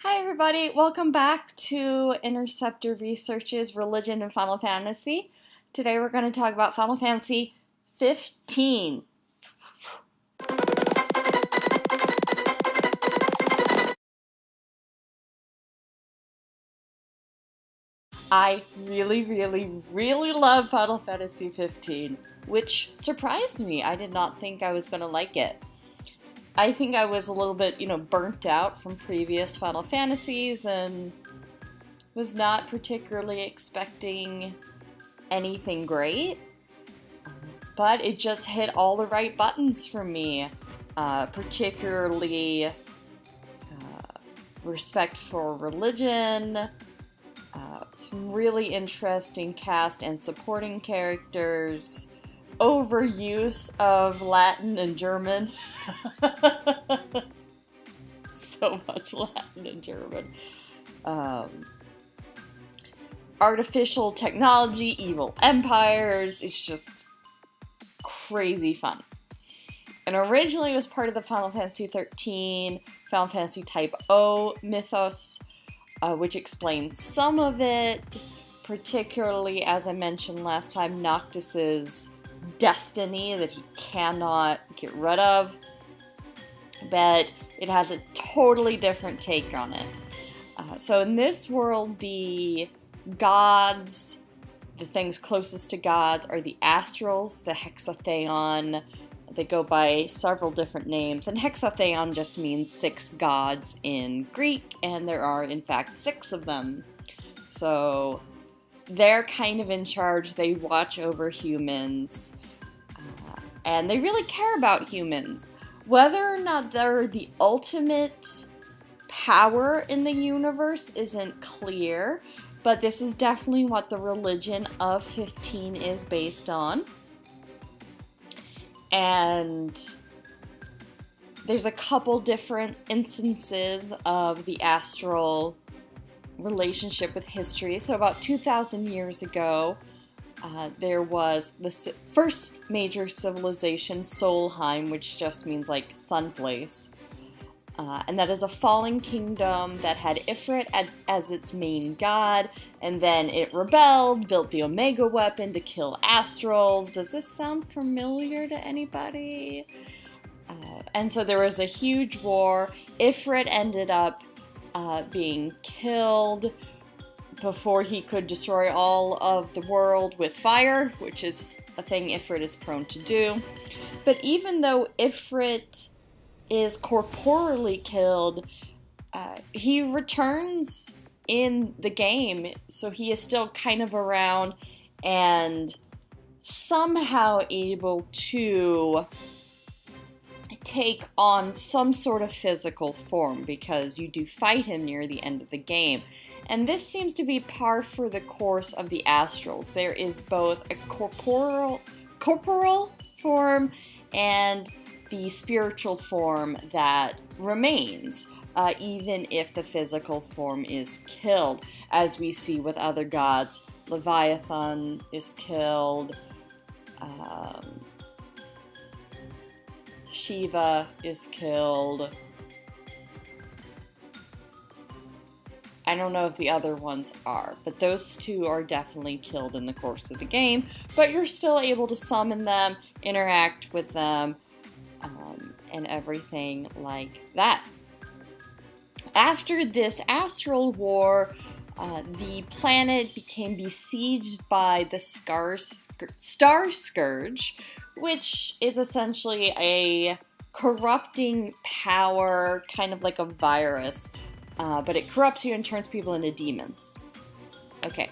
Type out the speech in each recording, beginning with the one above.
Hi everybody, welcome back to Interceptor Research's Religion and Final Fantasy. Today we're going to talk about Final Fantasy 15. I really love Final Fantasy 15, which surprised me. I did not think I was going to like it. I think I was a little bit, burnt out from previous Final Fantasies and was not particularly expecting anything great, but it just hit all the right buttons for me, particularly respect for religion, some really interesting cast and supporting characters, overuse of Latin and German. So much Latin and German. Artificial technology, evil empires. It's just crazy fun. And originally it was part of the Final Fantasy 13 Final Fantasy Type O mythos, which explains some of it, particularly, as I mentioned last time, Noctis's destiny that he cannot get rid of. But it has a totally different take on it. So in this world, the gods, the things closest to gods, are the astrals, the hexatheon. They go by several different names, and hexatheon just means 6 gods in Greek, and there are in fact 6 of them. So they're kind of in charge. They watch over humans, and they really care about humans. Whether or not they're the ultimate power in the universe isn't clear, but this is definitely what the religion of 15 is based on. And there's a couple different instances of the astral relationship with history. So about 2,000 years ago, there was the first major civilization, Solheim, which just means like sun place. And that is a fallen kingdom that had Ifrit as its main god, and then it rebelled, built the Omega weapon to kill astrals. Does this sound familiar to anybody? And so there was a huge war. Ifrit ended up being killed before he could destroy all of the world with fire, which is a thing Ifrit is prone to do. But even though Ifrit is corporeally killed, he returns in the game, so he is still kind of around and somehow able to take on some sort of physical form, because you do fight him near the end of the game. And this seems to be par for the course of the astrals. There is both a corporal form and the spiritual form that remains, even if the physical form is killed, as we see with other gods. Leviathan is killed, Shiva is killed. I don't know if the other ones are, but those two are definitely killed in the course of the game, but you're still able to summon them, interact with them, and everything like that. After this astral war, the planet became besieged by the Star Scourge, which is essentially a corrupting power, kind of like a virus, but it corrupts you and turns people into demons. Okay.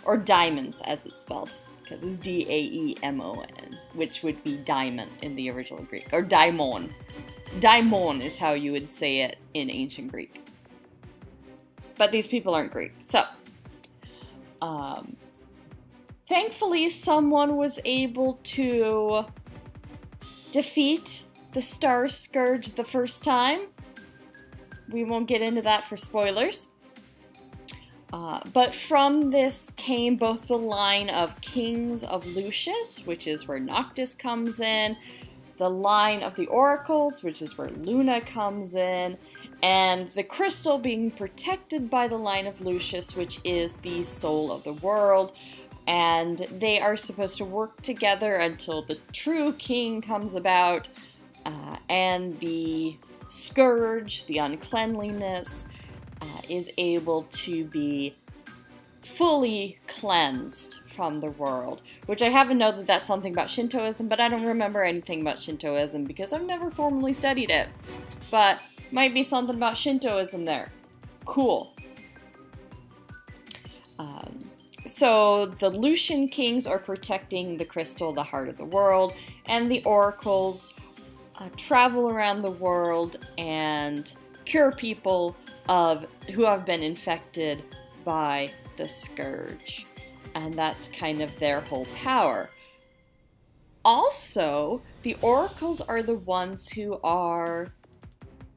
Or diamonds, as it's spelled. Because it's Daemon, which would be diamond in the original Greek. Or daimon. Daimon is how you would say it in ancient Greek. But these people aren't Greek. So, thankfully someone was able to defeat the Star Scourge the first time. We won't get into that for spoilers. But from this came both the line of Kings of Lucius, which is where Noctis comes in, the line of the Oracles, which is where Luna comes in, and the crystal being protected by the line of Lucius, which is the soul of the world. And they are supposed to work together until the true king comes about, and the scourge, the uncleanliness, is able to be fully cleansed from the world. Which I haven't known that that's something about Shintoism, but I don't remember anything about Shintoism because I've never formally studied it. But might be something about Shintoism there. Cool. So the Lucian kings are protecting the crystal, the heart of the world, and the oracles travel around the world and cure people who have been infected by the scourge. And that's kind of their whole power. Also, the oracles are the ones who are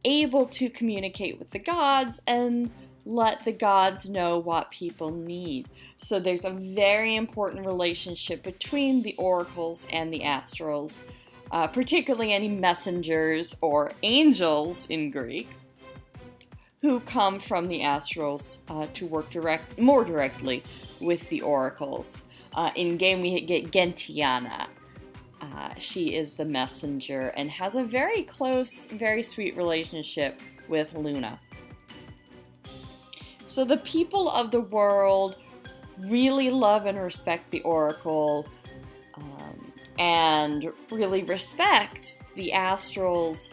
able to communicate with the gods and let the gods know what people need. So there's a very important relationship between the oracles and the astrals, particularly any messengers or angels in Greek, who come from the astrals to work more directly with the oracles. In game we get Gentiana. She is the messenger and has a very close, very sweet relationship with Luna. So the people of the world really love and respect the oracle, and really respect the astrals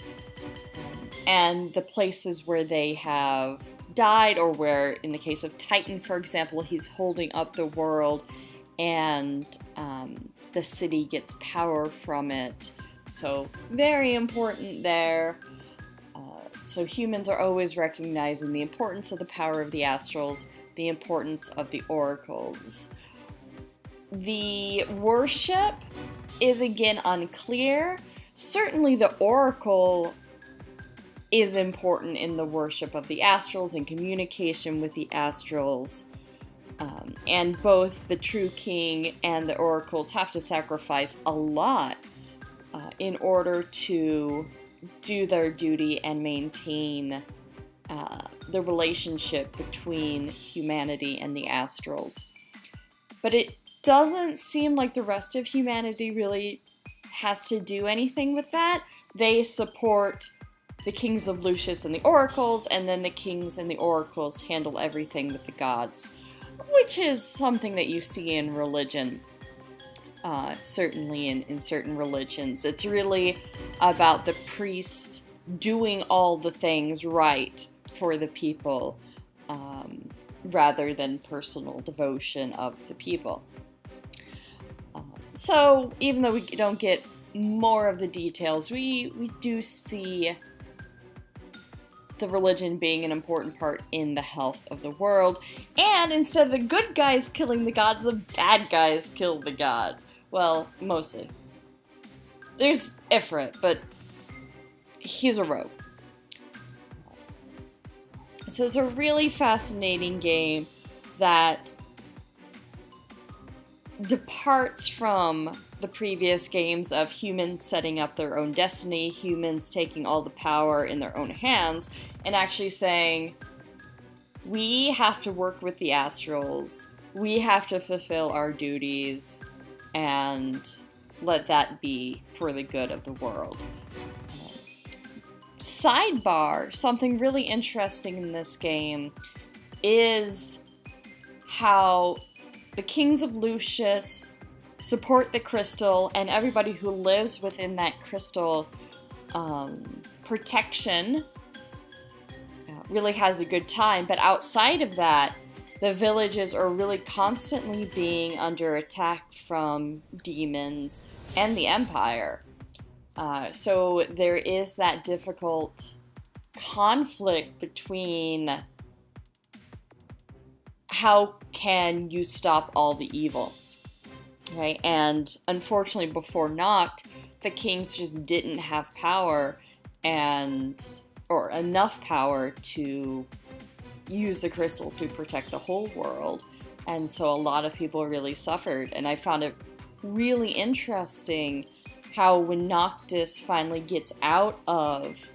and the places where they have died, or where, in the case of Titan, for example, he's holding up the world and the city gets power from it. So very important there. So humans are always recognizing the importance of the power of the astrals, the importance of the oracles. The worship is again unclear. Certainly the oracle is important in the worship of the astrals and communication with the astrals. And both the true king and the oracles have to sacrifice a lot in order to do their duty and maintain the relationship between humanity and the astrals. But it doesn't seem like the rest of humanity really has to do anything with that. They support the kings of Lucius and the oracles, and then the kings and the oracles handle everything with the gods, which is something that you see in religion. Certainly in certain religions. It's really about the priest doing all the things right for the people, rather than personal devotion of the people. So even though we don't get more of the details, we do see the religion being an important part in the health of the world. And instead of the good guys killing the gods, the bad guys kill the gods. Well, mostly. There's Ifrit, but he's a rogue. So it's a really fascinating game that departs from the previous games of humans setting up their own destiny, humans taking all the power in their own hands, and actually saying, we have to work with the astrals, we have to fulfill our duties, and let that be for the good of the world. Sidebar, something really interesting in this game is how the kings of Lucius support the crystal, and everybody who lives within that crystal protection really has a good time. But outside of that, the villages are really constantly being under attack from demons and the Empire. So there is that difficult conflict between how can you stop all the evil, right? And unfortunately, before Noct, the kings just didn't have power or enough power to use the crystal to protect the whole world. And so a lot of people really suffered. And I found it really interesting how when Noctis finally gets out of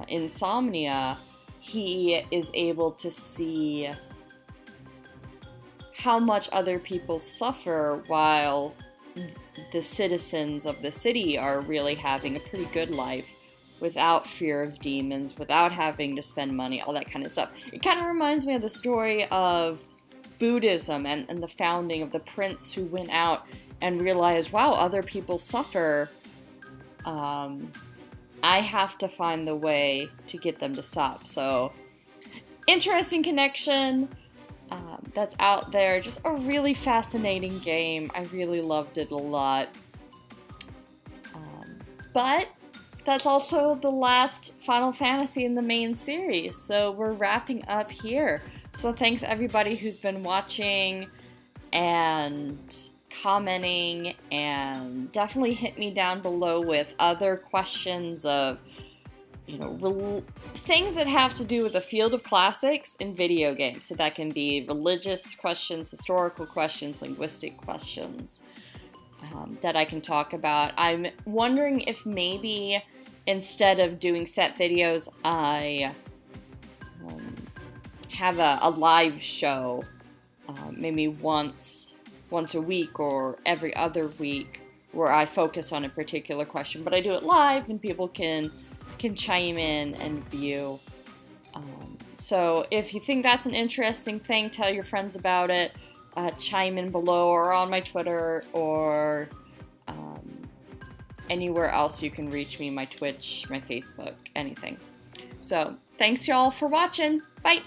insomnia, he is able to see how much other people suffer while the citizens of the city are really having a pretty good life without fear of demons, without having to spend money, all that kind of stuff. It kind of reminds me of the story of Buddhism and the founding of the prince who went out and realized, wow, other people suffer. I have to find the way to get them to stop. So, interesting connection that's out there. Just a really fascinating game. I really loved it a lot. But that's also the last Final Fantasy in the main series, so we're wrapping up here. So thanks everybody who's been watching and commenting, and definitely hit me down below with other questions of, things that have to do with the field of classics in video games. So that can be religious questions, historical questions, linguistic questions that I can talk about. I'm wondering if maybe instead of doing set videos, I have a live show, maybe once a week or every other week, where I focus on a particular question, but I do it live and people can chime in and view. So if you think that's an interesting thing, tell your friends about it. Chime in below or on my Twitter or anywhere else you can reach me, my Twitch, my Facebook, anything. So thanks y'all for watching. Bye!